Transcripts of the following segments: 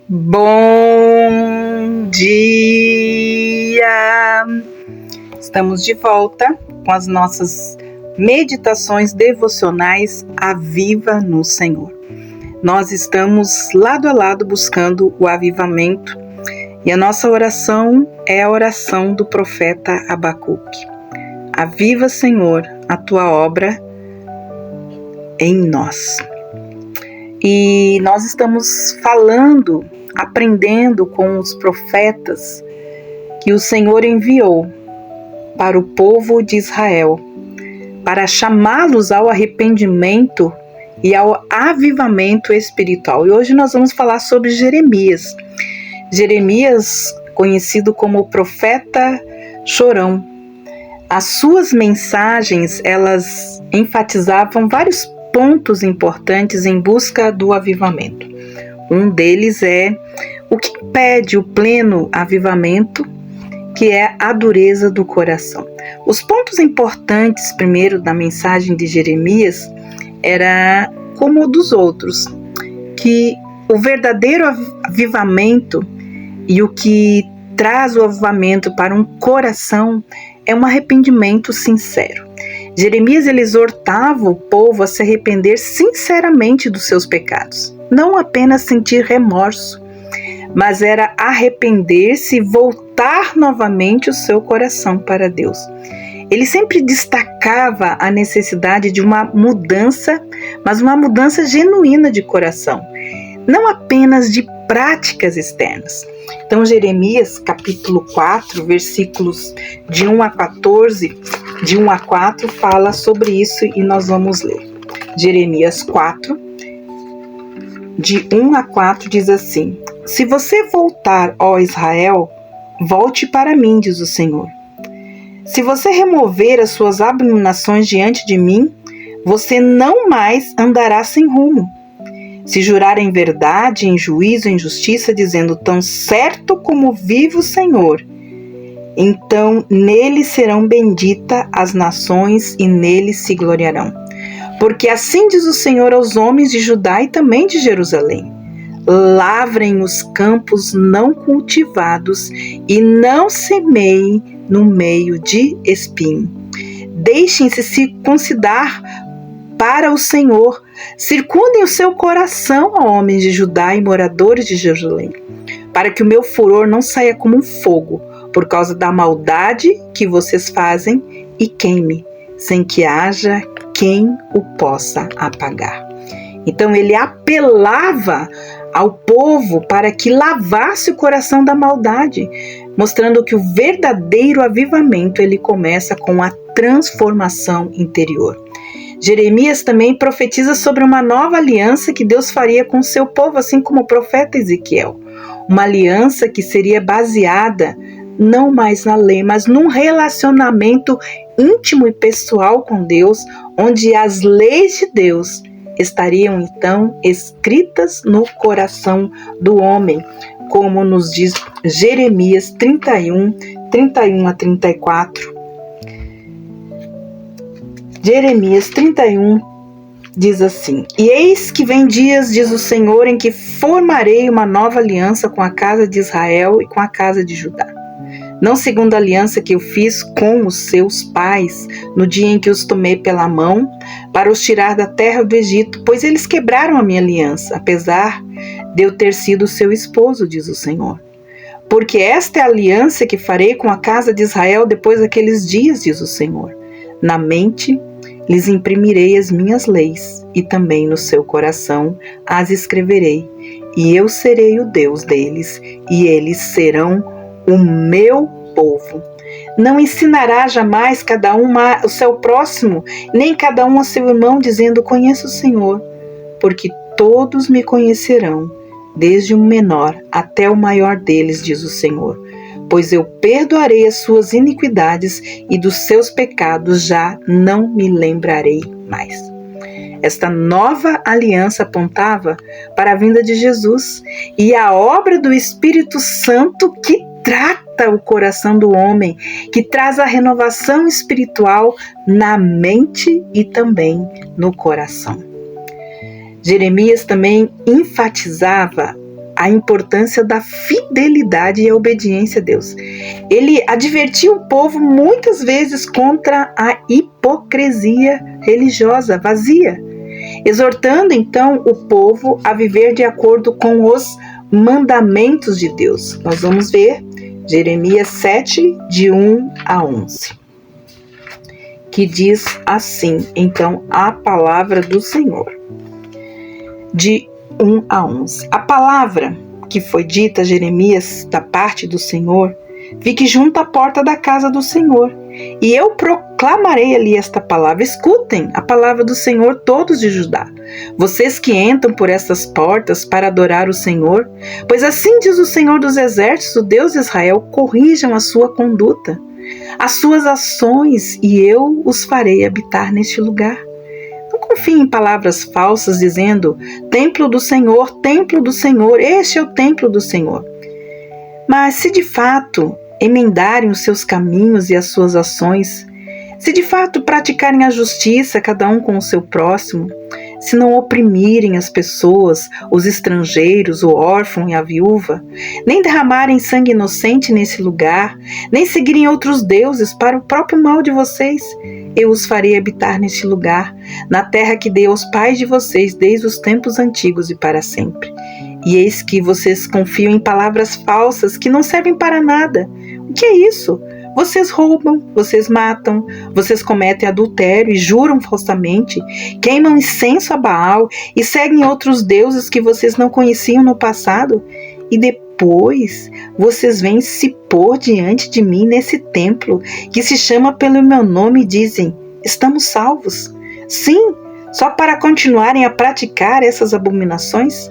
Bom dia! Estamos de volta com as nossas meditações devocionais Aviva no Senhor. Nós estamos lado a lado buscando o avivamento e a nossa oração é a oração do profeta Abacuque. Aviva, Senhor, a tua obra em nós. E nós estamos aprendendo com os profetas que o Senhor enviou para o povo de Israel, para chamá-los ao arrependimento e ao avivamento espiritual. E hoje nós vamos falar sobre Jeremias. Jeremias, conhecido como o profeta chorão. As suas mensagens, elas enfatizavam vários pontos importantes em busca do avivamento. Um deles é o que pede o pleno avivamento, que é a dureza do coração. Os pontos importantes, primeiro, da mensagem de Jeremias, era como o dos outros, que o verdadeiro avivamento e o que traz o avivamento para um coração é um arrependimento sincero. Jeremias ele exortava o povo a se arrepender sinceramente dos seus pecados, não apenas sentir remorso, mas era arrepender-se e voltar novamente o seu coração para Deus. Ele sempre destacava a necessidade de uma mudança, mas uma mudança genuína de coração, não apenas de práticas externas. Então, Jeremias, capítulo 4, versículos de 1 a 14, de 1 a 4, fala sobre isso e nós vamos ler. Jeremias 4, de 1 a 4, diz assim: Se você voltar, ó Israel, volte para mim, diz o Senhor. Se você remover as suas abominações diante de mim, você não mais andará sem rumo. Se jurar em verdade, em juízo, em justiça, dizendo tão certo como vive o Senhor, então nele serão benditas as nações e nele se gloriarão. Porque assim diz o Senhor aos homens de Judá e também de Jerusalém: lavrem os campos não cultivados e não semeiem no meio de espinho. Deixem-se circuncidar para o Senhor, circundem o seu coração, ó homens de Judá e moradores de Jerusalém, para que o meu furor não saia como um fogo, por causa da maldade que vocês fazem, e queime, sem que haja quem o possa apagar. Então ele apelava ao povo para que lavasse o coração da maldade, mostrando que o verdadeiro avivamento ele começa com a transformação interior. Jeremias também profetiza sobre uma nova aliança que Deus faria com seu povo, assim como o profeta Ezequiel. Uma aliança que seria baseada não mais na lei, mas num relacionamento íntimo e pessoal com Deus, onde as leis de Deus estariam então escritas no coração do homem, como nos diz Jeremias 31 a 34. Jeremias 31 diz assim: E eis que vem dias, diz o Senhor, em que formarei uma nova aliança com a casa de Israel e com a casa de Judá. Não segundo a aliança que eu fiz com os seus pais, no dia em que os tomei pela mão, para os tirar da terra do Egito, pois eles quebraram a minha aliança, apesar de eu ter sido seu esposo, diz o Senhor. Porque esta é a aliança que farei com a casa de Israel depois daqueles dias, diz o Senhor. Na mente lhes imprimirei as minhas leis, e também no seu coração as escreverei, e eu serei o Deus deles, e eles serão o meu povo. Não ensinará jamais cada um o seu próximo, nem cada um a seu irmão, dizendo: conheço o Senhor, porque todos me conhecerão, desde o menor até o maior deles, diz o Senhor. Pois eu perdoarei as suas iniquidades e dos seus pecados já não me lembrarei mais. Esta nova aliança apontava para a vinda de Jesus e a obra do Espírito Santo que trata o coração do homem, que traz a renovação espiritual na mente e também no coração. Jeremias também enfatizava a importância da fidelidade e a obediência a Deus. Ele advertiu o povo muitas vezes contra a hipocrisia religiosa vazia, exortando então o povo a viver de acordo com os mandamentos de Deus. Nós vamos ver Jeremias 7, de 1 a 11, que diz assim, então, a palavra do Senhor, de 1 a 11. A palavra que foi dita a Jeremias da parte do Senhor: fique junto à porta da casa do Senhor, e eu proclamarei ali esta palavra. Escutem a palavra do Senhor, todos de Judá, vocês que entram por estas portas para adorar o Senhor, pois assim diz o Senhor dos Exércitos, o Deus de Israel: corrijam a sua conduta, as suas ações, e eu os farei habitar neste lugar. Não confie em palavras falsas dizendo: templo do Senhor, este é o templo do Senhor. Mas se de fato emendarem os seus caminhos e as suas ações, se de fato praticarem a justiça, cada um com o seu próximo, se não oprimirem as pessoas, os estrangeiros, o órfão e a viúva, nem derramarem sangue inocente nesse lugar, nem seguirem outros deuses para o próprio mal de vocês, eu os farei habitar neste lugar, na terra que dei aos pais de vocês desde os tempos antigos e para sempre. E eis que vocês confiam em palavras falsas que não servem para nada. O que é isso? Vocês roubam, vocês matam, vocês cometem adultério e juram falsamente, queimam incenso a Baal e seguem outros deuses que vocês não conheciam no passado. E depois vocês vêm se pôr diante de mim nesse templo que se chama pelo meu nome e dizem: estamos salvos. Sim, só para continuarem a praticar essas abominações?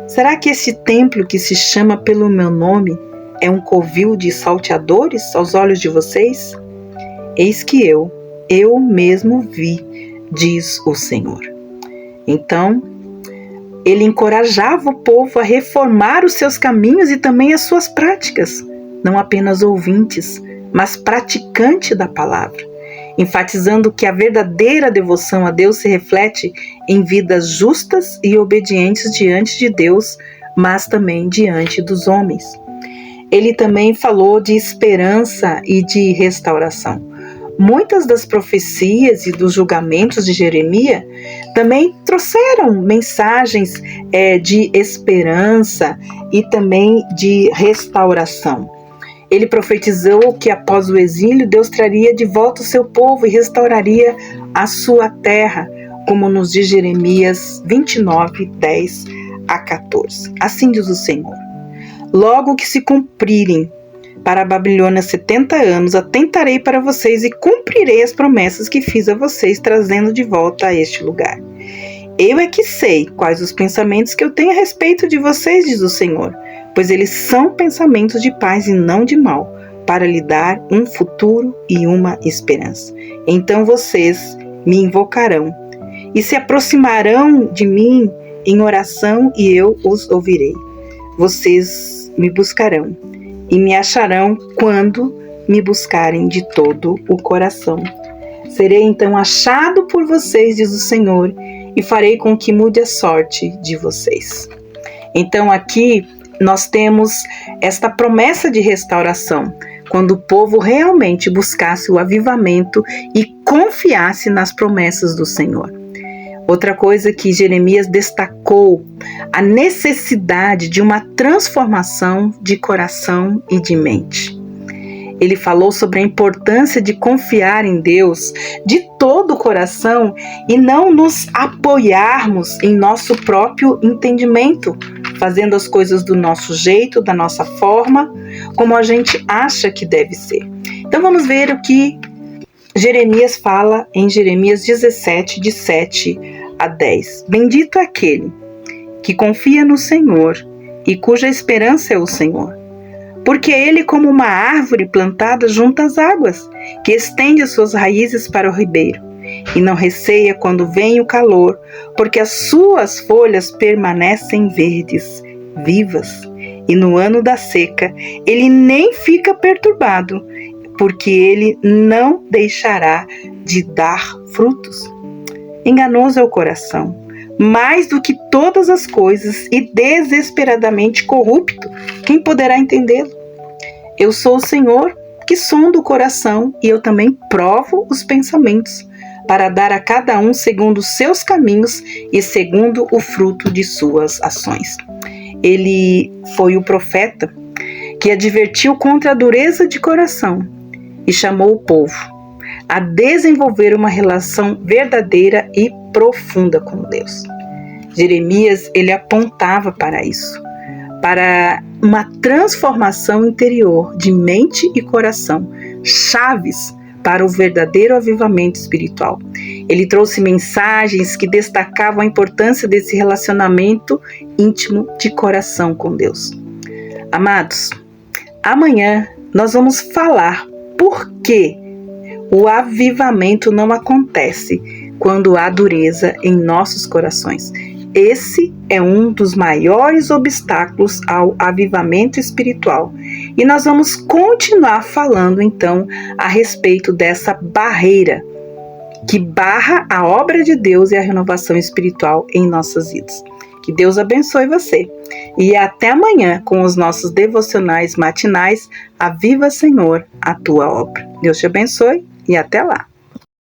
Será que esse templo que se chama pelo meu nome é um covil de salteadores aos olhos de vocês? Eis que eu mesmo vi, diz o Senhor. Então, ele encorajava o povo a reformar os seus caminhos e também as suas práticas, não apenas ouvintes, mas praticante da palavra, enfatizando que a verdadeira devoção a Deus se reflete em vidas justas e obedientes diante de Deus, mas também diante dos homens. Ele também falou de esperança e de restauração. Muitas das profecias e dos julgamentos de Jeremias também trouxeram mensagens de esperança e também de restauração. Ele profetizou que após o exílio, Deus traria de volta o seu povo e restauraria a sua terra, como nos diz Jeremias 29, 10 a 14. Assim diz o Senhor: logo que se cumprirem para a Babilônia 70 anos, atentarei para vocês e cumprirei as promessas que fiz a vocês, trazendo de volta a este lugar. Eu é que sei quais os pensamentos que eu tenho a respeito de vocês, diz o Senhor, pois eles são pensamentos de paz e não de mal, para lhe dar um futuro e uma esperança. Então vocês me invocarão e se aproximarão de mim em oração e eu os ouvirei. Vocês me buscarão e me acharão quando me buscarem de todo o coração. Serei então achado por vocês, diz o Senhor, e farei com que mude a sorte de vocês. Então aqui nós temos esta promessa de restauração, quando o povo realmente buscasse o avivamento e confiasse nas promessas do Senhor. Outra coisa que Jeremias destacou, a necessidade de uma transformação de coração e de mente. Ele falou sobre a importância de confiar em Deus de todo o coração e não nos apoiarmos em nosso próprio entendimento, fazendo as coisas do nosso jeito, da nossa forma, como a gente acha que deve ser. Então vamos ver o que Jeremias fala em Jeremias 17, de 7 a 10. Bendito é aquele que confia no Senhor e cuja esperança é o Senhor. Porque ele, como uma árvore plantada junto às águas, que estende as suas raízes para o ribeiro, e não receia quando vem o calor, porque as suas folhas permanecem verdes, vivas, e no ano da seca ele nem fica perturbado, porque ele não deixará de dar frutos. Enganoso é o coração, mais do que todas as coisas e desesperadamente corrupto. Quem poderá entendê-lo? Eu sou o Senhor que sonda o coração e eu também provo os pensamentos, para dar a cada um segundo os seus caminhos e segundo o fruto de suas ações. Ele foi o profeta que advertiu contra a dureza de coração e chamou o povo a desenvolver uma relação verdadeira e profunda com Deus. Jeremias, ele apontava para isso, para uma transformação interior de mente e coração, chaves para o verdadeiro avivamento espiritual. Ele trouxe mensagens que destacavam a importância desse relacionamento íntimo de coração com Deus. Amados, amanhã nós vamos falar por que o avivamento não acontece quando há dureza em nossos corações. Esse é um dos maiores obstáculos ao avivamento espiritual. E nós vamos continuar falando então a respeito dessa barreira que barra a obra de Deus e a renovação espiritual em nossas vidas. Que Deus abençoe você. E até amanhã com os nossos devocionais matinais. Aviva, Senhor, a tua obra. Deus te abençoe e até lá.